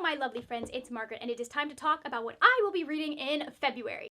my lovely friends, it's Margaret, and it is time to talk about what I will be reading in February.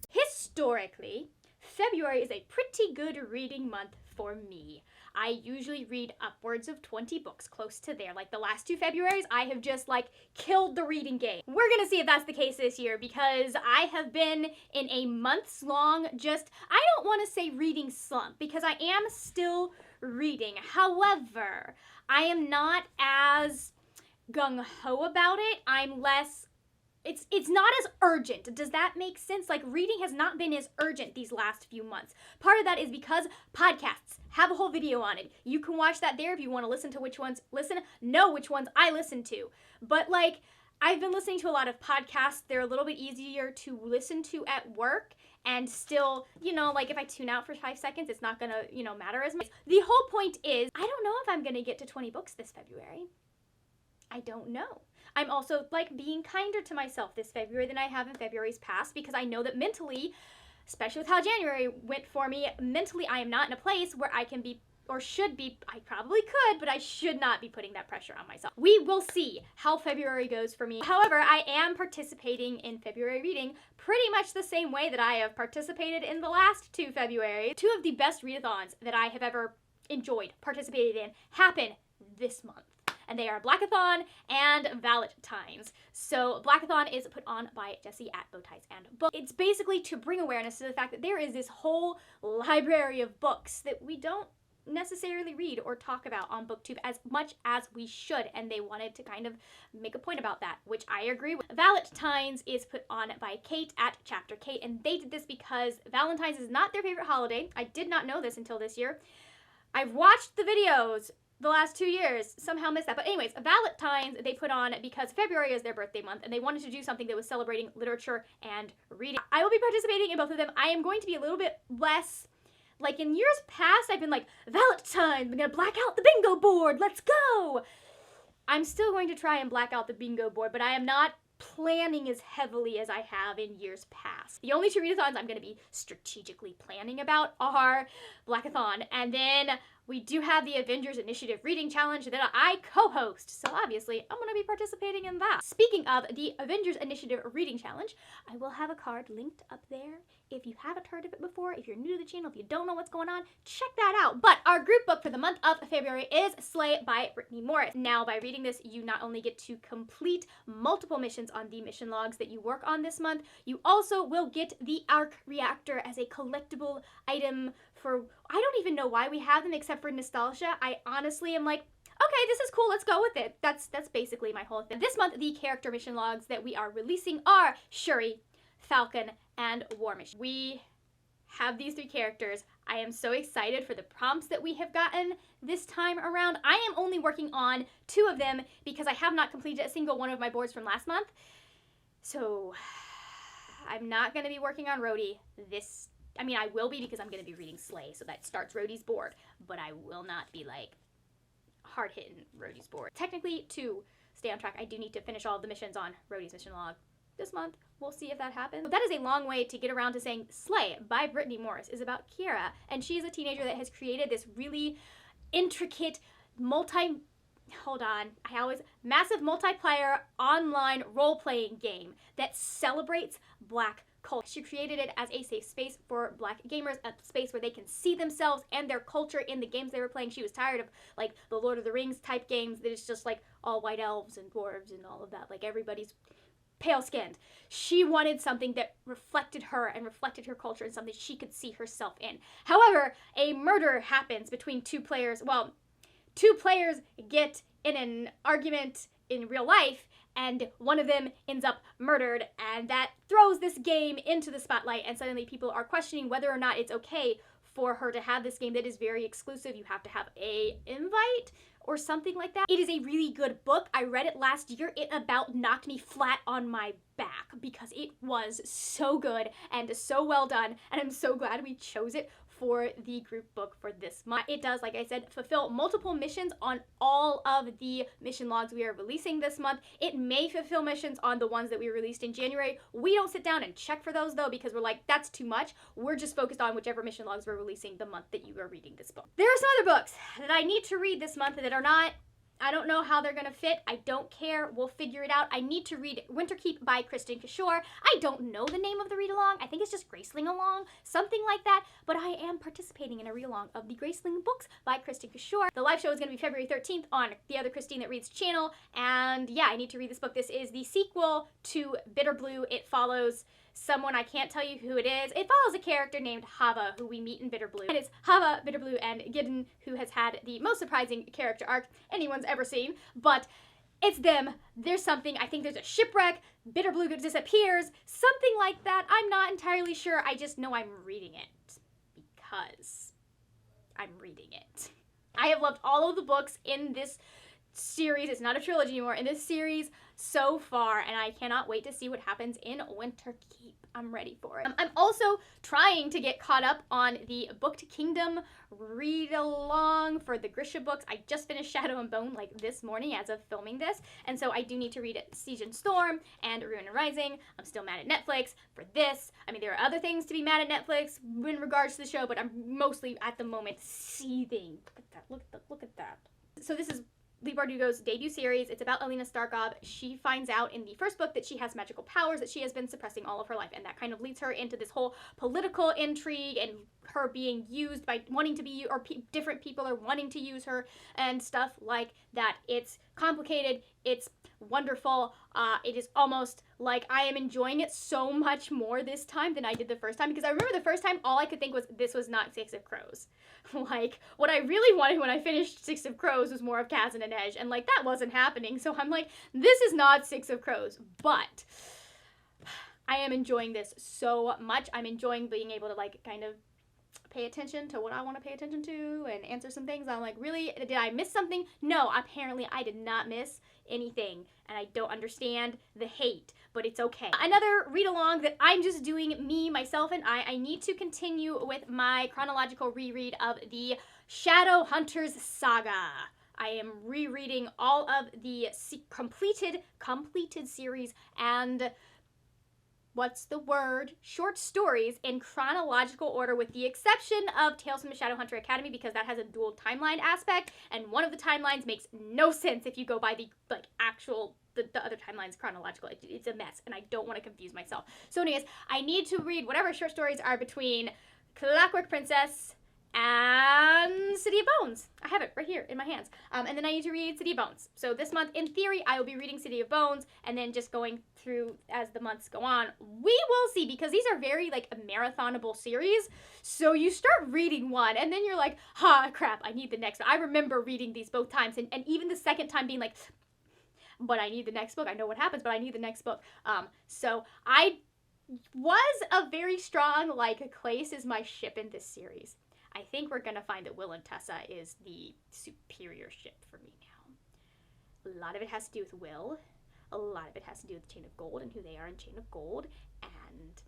Historically, February is a pretty good reading month for me. I usually read upwards of 20 books, close to there. Like the last 2 Februaries, I have just killed the reading game. We're gonna see if that's the case this year because I have been in a months long I don't want to say reading slump because I am still reading. However, I am not as gung-ho about it. I'm less it's not as urgent. Does that make sense? Reading has not been as urgent these last few months. Part of that is because podcasts have a whole video on it. You can watch that there if you want to listen to which ones know which ones I listen to. But I've been listening to a lot of podcasts. They're a little bit easier to listen to at work and still, if I tune out for 5 seconds, it's not gonna, matter as much. The whole point is, I don't know if I'm gonna get to 20 books this February. I don't know. I'm also being kinder to myself this February than I have in February's past because I know that mentally, especially with how January went for me, mentally I am not in a place where I can be or should be. I probably could, but I should not be putting that pressure on myself. We will see how February goes for me. However, I am participating in February reading pretty much the same way that I have participated in the last 2 February. 2 of the best readathons that I have ever enjoyed, participated in, happen this month. And they are Blackathon and Valentines. So Blackathon is put on by Jesse at Bowties and Books. It's basically to bring awareness to the fact that there is this whole library of books that we don't necessarily read or talk about on BookTube as much as we should, and they wanted to kind of make a point about that, which I agree with. Valentines is put on by Kate at Chapter Kate, and they did this because Valentine's is not their favorite holiday. I did not know this until this year. I've watched the videos the last 2 years, somehow missed that. But anyways, Valentine's they put on because February is their birthday month and they wanted to do something that was celebrating literature and reading. I will be participating in both of them. I am going to be a little bit less, in years past, I've been Valentine's, I'm gonna black out the bingo board, let's go! I'm still going to try and black out the bingo board, but I am not planning as heavily as I have in years past. The only 2 readathons I'm going to be strategically planning about are Blackathon, and then we do have the Avengers Initiative Reading Challenge that I co-host, so obviously I'm going to be participating in that. Speaking of the Avengers Initiative Reading Challenge, I will have a card linked up there. If you haven't heard of it before, if you're new to the channel, if you don't know what's going on, check that out. But our group book for the month of February is Slay by Brittany Morris. Now, by reading this, you not only get to complete multiple missions on the mission logs that you work on this month, you also will get the Arc Reactor as a collectible item for, I don't even know why we have them except for nostalgia. I honestly am okay, this is cool, let's go with it. That's basically my whole thing. This month, the character mission logs that we are releasing are Shuri, Falcon, and War Machine. We have these 3 characters. I am so excited for the prompts that we have gotten this time around. I am only working on 2 of them because I have not completed a single one of my boards from last month. So I'm not going to be working on Rhodey I will be because I'm going to be reading Slay, so that starts Rhodey's board, but I will not be hard-hitting Rhodey's board. Technically, to stay on track, I do need to finish all of the missions on Rhodey's mission log this month. We'll see if that happens. That is a long way to get around to saying Slay by Brittany Morris is about Kiara, and she is a teenager that has created this really intricate massive multiplayer online role-playing game that celebrates Black culture. She created it as a safe space for Black gamers, a space where they can see themselves and their culture in the games they were playing. She was tired of the Lord of the Rings type games that is just all white elves and dwarves and all of that, everybody's pale-skinned. She wanted something that reflected her and reflected her culture and something she could see herself in. However, a murder happens between 2 players. Well, 2 players get in an argument in real life, and one of them ends up murdered, and that throws this game into the spotlight, and suddenly people are questioning whether or not it's okay for her to have this game that is very exclusive. You have to have a invite or something like that. It is a really good book. I read it last year. It about knocked me flat on my back because it was so good and so well done, and I'm so glad we chose it for the group book for this month. It does, like I said, fulfill multiple missions on all of the mission logs we are releasing this month. It may fulfill missions on the ones that we released in January. We don't sit down and check for those though because we're that's too much. We're just focused on whichever mission logs we're releasing the month that you are reading this book. There are some other books that I need to read this month that are not I don't know how they're gonna fit. I don't care. We'll figure it out. I need to read Winterkeep by Kristin Cashore. I don't know the name of the read-along. I think it's just Graceling Along, something like that. But I am participating in a read-along of the Graceling books by Kristin Cashore. The live show is gonna be February 13th on the other Christine That Reads channel. And yeah, I need to read this book. This is the sequel to Bitter Blue. It follows someone, I can't tell you who it is. It follows a character named Hava, who we meet in Bitter Blue. And it's Hava, Bitter Blue, and Gideon, who has had the most surprising character arc anyone's ever seen. But it's them. There's something. I think there's a shipwreck. Bitter Blue disappears. Something like that. I'm not entirely sure. I just know I'm reading it because I'm reading it. I have loved all of the books in this series. It's not a trilogy anymore. In this series so far, and I cannot wait to see what happens in Winterkeep. I'm ready for it. I'm also trying to get caught up on the Booked Kingdom read-along for the Grisha books. I just finished Shadow and Bone like this morning as of filming this, and so I do need to read Siege and Storm and Ruin and Rising. I'm still mad at Netflix for this. I mean, there are other things to be mad at Netflix in regards to the show, but I'm mostly at the moment seething. Look at that. Look at that. So this is Leigh Bardugo's debut series. It's about Alina Starkov. She finds out in the first book that she has magical powers that she has been suppressing all of her life, and that kind of leads her into this whole political intrigue and her being used by wanting to be, or different people are wanting to use her and stuff like that. It's complicated. It's wonderful. It is almost like I am enjoying it so much more this time than I did the first time, because I remember the first time all I could think was this was not Six of Crows. Like, what I really wanted when I finished Six of Crows was more of Kazan and Edge, and like that wasn't happening, so I'm like, this is not Six of Crows, but I am enjoying this so much. I'm enjoying being able to like kind of pay attention to what I want to pay attention to and answer some things. I'm like, really? Did I miss something? No, apparently I did not miss anything, and I don't understand the hate, but it's okay. Another read-along that I'm just doing, me, myself, and I need to continue with my chronological reread of the Shadowhunters saga. I am rereading all of the completed series and short stories in chronological order, with the exception of Tales from the Shadowhunter Academy, because that has a dual timeline aspect, and one of the timelines makes no sense if you go by the actual the other timeline's chronological. It's a mess, and I don't want to confuse myself. So anyways, I need to read whatever short stories are between Clockwork Princess and City of Bones. I have it right here in my hands. And then I need to read City of Bones. So this month, in theory, I will be reading City of Bones, and then just going through as the months go on. We will see, because these are very, like, a marathonable series. So you start reading one, and then you're like, crap, I need the next one. I remember reading these both times, and even the second time being like, but I need the next book. I know what happens, but I need the next book. So I was a very strong, like, Clace is my ship in this series. I think we're going to find that Will and Tessa is the superior ship for me now. A lot of it has to do with Will. A lot of it has to do with Chain of Gold and who they are in Chain of Gold. And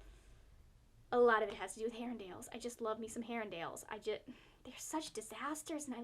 a lot of it has to do with Herondales. I just love me some Herondales. They're such disasters, and I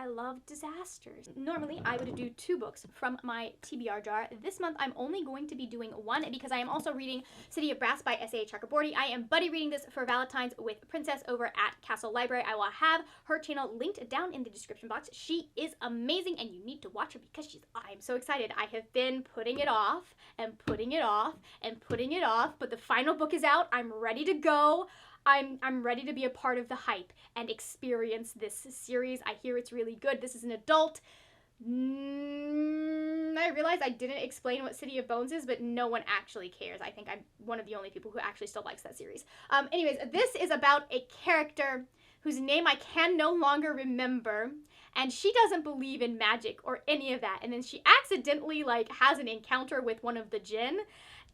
love disasters. Normally, I would do 2 books from my TBR jar. This month, I'm only going to be doing 1, because I am also reading City of Brass by S.A. Chakraborty. I am buddy reading this for Valentine's with Princess over at Castle Library. I will have her channel linked down in the description box. She is amazing, and you need to watch her because I'm so excited. I have been putting it off and putting it off and putting it off, but the final book is out. I'm ready to go. I'm ready to be a part of the hype and experience this series. I hear it's really good. This is an adult. I realized I didn't explain what City of Bones is, but no one actually cares. I think I'm one of the only people who actually still likes that series. Anyways, this is about a character whose name I can no longer remember, and she doesn't believe in magic or any of that. And then she accidentally, like, has an encounter with one of the Jinn,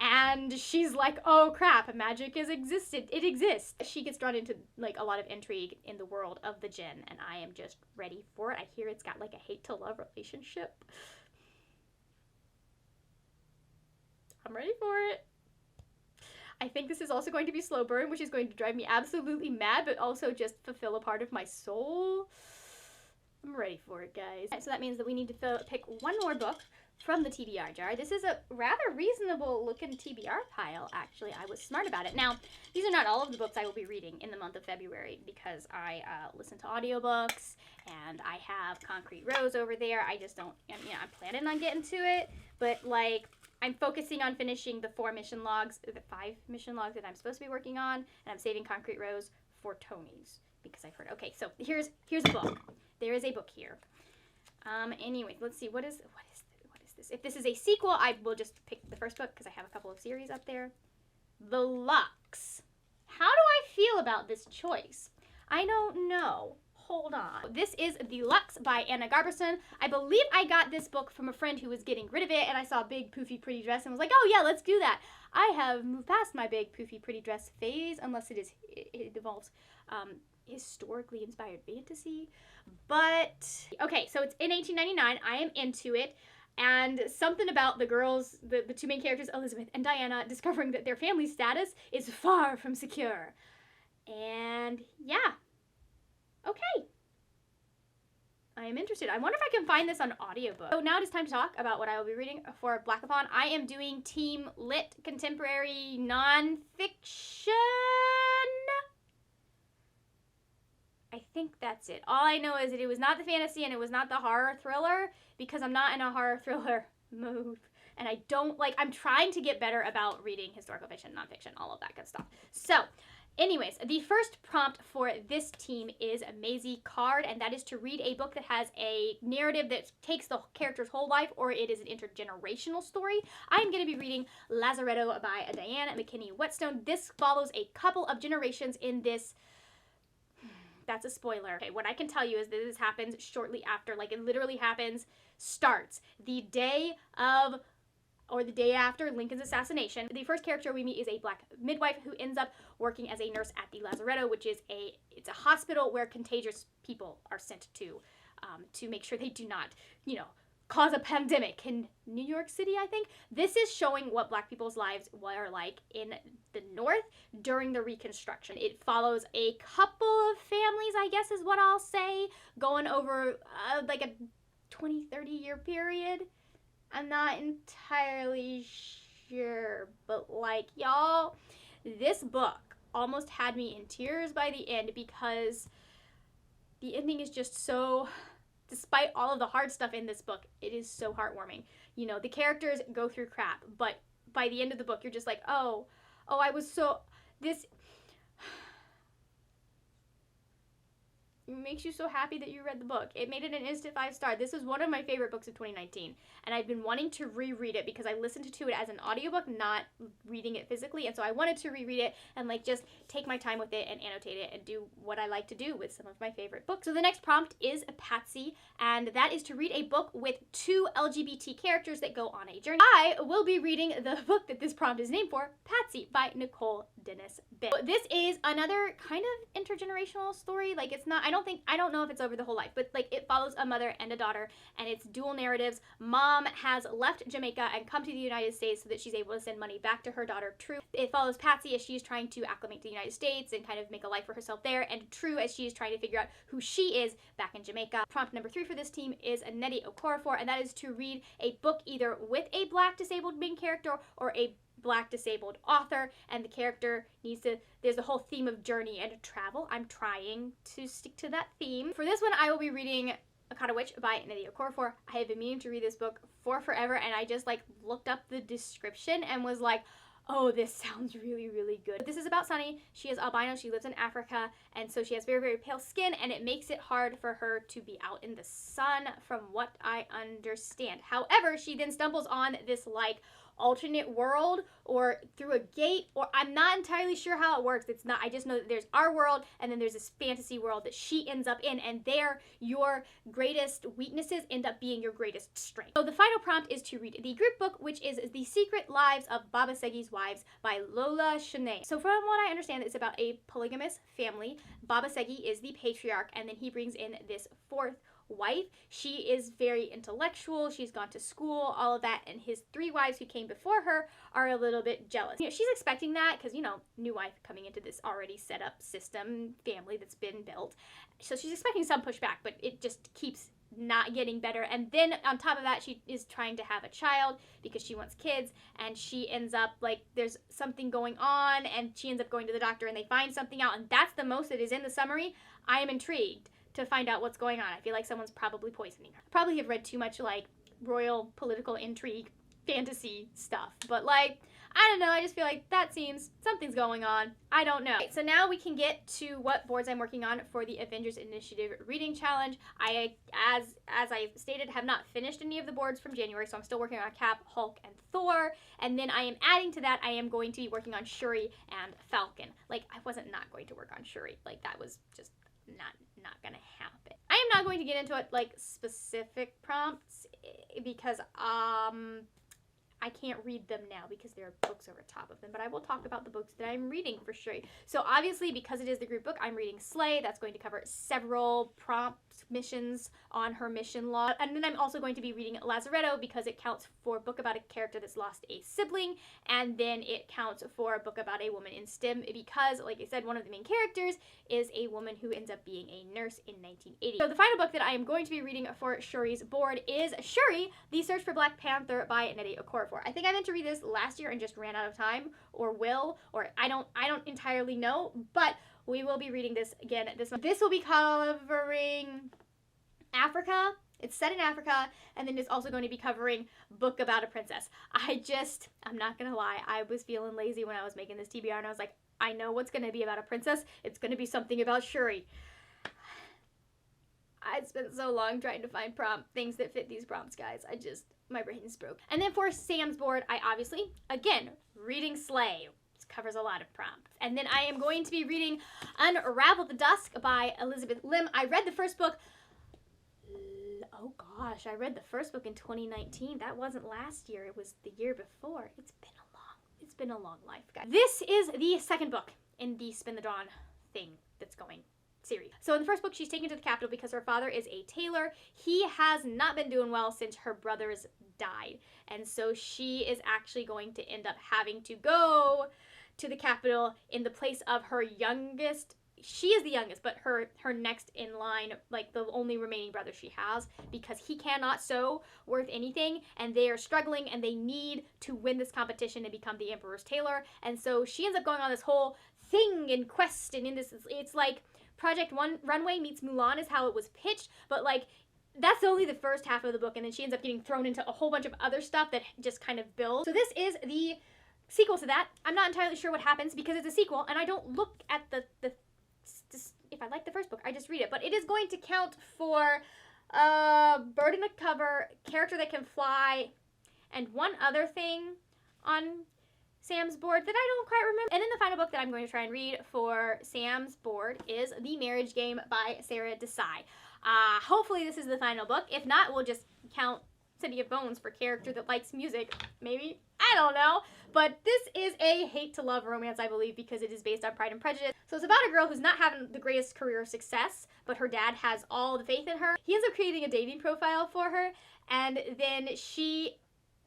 and she's like, oh crap, magic it exists. She gets drawn into, like, a lot of intrigue in the world of the Jinn, and I am just ready for it. I hear it's got, like, a hate-to-love relationship. I'm ready for it. I think this is also going to be slow burn, which is going to drive me absolutely mad, but also just fulfill a part of my soul. I'm ready for it, guys. So that means that we need to pick one more book from the TBR jar. This is a rather reasonable looking TBR pile, actually. I was smart about it. Now, these are not all of the books I will be reading in the month of February because I listen to audiobooks and I have Concrete Rose over there. I just don't, I'm planning on getting to it, but like, I'm focusing on finishing the 5 mission logs that I'm supposed to be working on, and I'm saving Concrete Rose for Tony's because I've heard. Okay, so here's a book. There is a book here. Anyways, let's see. What is this? If this is a sequel, I will just pick the first book because I have a couple of series up there. The Lux. How do I feel about this choice? I don't know. Hold on. This is The Lux by Anna Garberson. I believe I got this book from a friend who was getting rid of it, and I saw a big, poofy, pretty dress and was like, oh yeah, let's do that. I have moved past my big, poofy, pretty dress phase, unless it involves historically inspired fantasy. But, okay, so it's in 1899. I am into it. And something about the girls, the two main characters, Elizabeth and Diana, discovering that their family status is far from secure. And yeah. Okay. I am interested. I wonder if I can find this on audiobook. So now it is time to talk about what I will be reading for blackathon. I am doing Team Lit Contemporary Nonfiction. I think that's it. All I know is that it was not the fantasy and it was not the horror thriller because I'm not in a horror thriller mood. And I don't like, I'm trying to get better about reading historical fiction, nonfiction, all of that good stuff. So, anyways, the first prompt for this team is a Maisie card, and that is to read a book that has a narrative that takes the character's whole life, or it is an intergenerational story. I am going to be reading Lazaretto by Diana McKinney Whetstone. This follows a couple of generations in this. That's a spoiler. Okay, what I can tell you is that this happens shortly after, like it literally happens, starts the day of, or the day after Lincoln's assassination. The first character we meet is a black midwife who ends up working as a nurse at the Lazaretto, which is it's a hospital where contagious people are sent to make sure they do not, cause a pandemic in New York City, I think. This is showing what black people's lives were like in the North during the Reconstruction. It follows a couple of families, I guess is what I'll say, going over like a 20, 30-year period. I'm not entirely sure, but like, y'all, this book almost had me in tears by the end because the ending is just so, despite all of the hard stuff in this book, it is so heartwarming. The characters go through crap, but by the end of the book, you're just like, oh, I was so, this makes you so happy that you read the book. It made it an instant 5-star. This is one of my favorite books of 2019, and I've been wanting to reread it because I listened to it as an audiobook, not reading it physically, and so I wanted to reread it and like just take my time with it and annotate it and do what I like to do with some of my favorite books. So the next prompt is Patsy, and that is to read a book with 2 LGBT characters that go on a journey. I will be reading the book that this prompt is named for, Patsy by Nicole Dennis Bitt. This is another kind of intergenerational story. Like it's not, I don't know if it's over the whole life, but like it follows a mother and a daughter, and it's dual narratives. Mom has left Jamaica and come to the United States so that she's able to send money back to her daughter, True. It follows Patsy as she's trying to acclimate to the United States and kind of make a life for herself there, and True as she is trying to figure out who she is back in Jamaica. Prompt number 3 for this team is Nnedi Okorafor, and that is to read a book either with a black disabled main character or a black disabled author, and the character needs to, there's the whole theme of journey and travel. I'm trying to stick to that theme. For this one, I will be reading Akata Witch by Nnedi Okorafor. I have been meaning to read this book for forever, and I just like looked up the description and was like, oh, this sounds really, really good. This is about Sunny. She is albino, she lives in Africa, and so she has very, very pale skin, and it makes it hard for her to be out in the sun, from what I understand. However, she then stumbles on this like alternate world or through a gate, or I'm not entirely sure how it works. It's not, I just know that there's our world and then there's this fantasy world that she ends up in, and there your greatest weaknesses end up being your greatest strength. So the final prompt is to read the group book, which is The Secret Lives of Baba Segi's Wives by Lola Shanae. So from what I understand, it's about a polygamous family. Baba Segi is the patriarch, and then he brings in this 4th wife. She is very intellectual, she's gone to school, all of that, and his 3 wives who came before her are a little bit jealous. She's expecting that because, new wife coming into this already set up system, family that's been built. So she's expecting some pushback, but it just keeps not getting better. And then on top of that, she is trying to have a child because she wants kids, and she ends up like there's something going on, and she ends up going to the doctor and they find something out, and that's the most that is in the summary. I am intrigued to find out what's going on. I feel like someone's probably poisoning her. Probably have read too much like royal political intrigue fantasy stuff, but like I don't know, I just feel like that seems something's going on. I don't know. So now we can get to what boards I'm working on for the Avengers Initiative Reading Challenge. I, as I stated, have not finished any of the boards from January, so I'm still working on Cap, Hulk, and Thor. And then I am adding to that, I am going to be working on Shuri and Falcon. Like, I wasn't not going to work on Shuri. Like, that was just not gonna happen. I am not going to get into it, like, specific prompts because, I can't read them now because there are books over top of them, but I will talk about the books that I'm reading for sure. So obviously, because it is the group book, I'm reading Slay. That's going to cover several prompt missions on her mission log. And then I'm also going to be reading Lazaretto because it counts for a book about a character that's lost a sibling, and then it counts for a book about a woman in STEM because, like I said, one of the main characters is a woman who ends up being a nurse in 1980. So the final book that I am going to be reading for Shuri's board is Shuri, The Search for Black Panther by Nnedi Okorafor. I think I meant to read this last year and just ran out of time, or I don't entirely know, but we will be reading this again this month. This will be covering Africa. It's set in Africa, and then it's also going to be covering Book About a Princess. I'm not gonna lie, I was feeling lazy when I was making this TBR, and I was like, I know what's gonna be about a princess. It's gonna be something about Shuri. I spent so long trying to find things that fit these prompts, guys. My brain's broke. And then for Sam's board, I obviously, again, reading Slay. This covers a lot of prompts. And then I am going to be reading Unravel the Dusk by Elizabeth Lim. I read the first book, oh gosh, I read the first book in 2019. That wasn't last year, it was the year before. It's been a long life, guys. This is the second book in the Spin the Dawn thing that's going series. So in the first book, she's taken to the capital because her father is a tailor. He has not been doing well since her brothers died. And so she is actually going to end up having to go to the capital in the place of her youngest. She is the youngest, but her next in line, like the only remaining brother she has, because he cannot sew worth anything, and they are struggling, and they need to win this competition and become the emperor's tailor. And so she ends up going on this whole thing and quest, and in this, it's like Project Runway meets Mulan is how it was pitched, but like that's only the first half of the book, and then she ends up getting thrown into a whole bunch of other stuff that just kind of builds. So this is the sequel to that. I'm not entirely sure what happens because it's a sequel, and I don't look at if I like the first book, I just read it. But it is going to count for bird in the cover, character that can fly, and one other thing on Sam's board that I don't quite remember. And then the final book that I'm going to try and read for Sam's board is The Marriage Game by Sarah Desai. Hopefully this is the final book. If not, we'll just count City of Bones for character that likes music, maybe. I don't know. But this is a hate-to-love romance, I believe, because it is based on Pride and Prejudice. So it's about a girl who's not having the greatest career success, but her dad has all the faith in her. He ends up creating a dating profile for her, and then she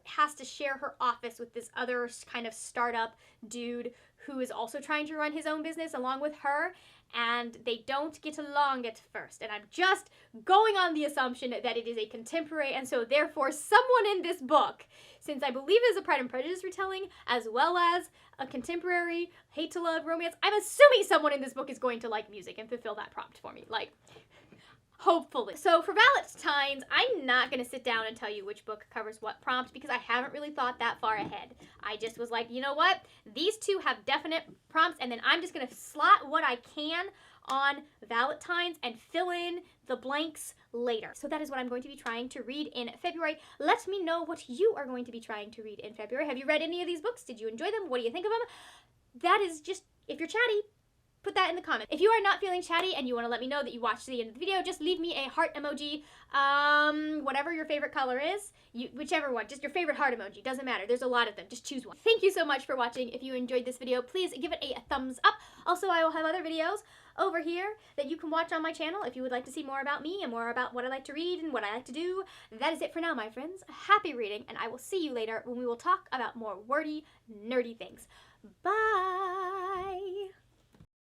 has to share her office with this other kind of startup dude who is also trying to run his own business along with her, and they don't get along at first. And I'm just going on the assumption that it is a contemporary, and so therefore someone in this book, since I believe it is a Pride and Prejudice retelling as well as a contemporary hate-to-love romance, I'm assuming someone in this book is going to like music and fulfill that prompt for me. Like, hopefully. So for Valentines, I'm not going to sit down and tell you which book covers what prompt because I haven't really thought that far ahead. I just was like, you know what? These two have definite prompts, and then I'm just going to slot what I can on Valentines and fill in the blanks later. So that is what I'm going to be trying to read in February. Let me know what you are going to be trying to read in February. Have you read any of these books? Did you enjoy them? What do you think of them? That is just, if you're chatty, put that in the comments. If you are not feeling chatty and you want to let me know that you watched to the end of the video, just leave me a heart emoji, whatever your favorite color is, whichever one, just your favorite heart emoji, doesn't matter. There's a lot of them, just choose one. Thank you so much for watching. If you enjoyed this video, please give it a thumbs up. Also, I will have other videos over here that you can watch on my channel if you would like to see more about me and more about what I like to read and what I like to do. That is it for now, my friends. Happy reading, and I will see you later when we will talk about more wordy, nerdy things. Bye!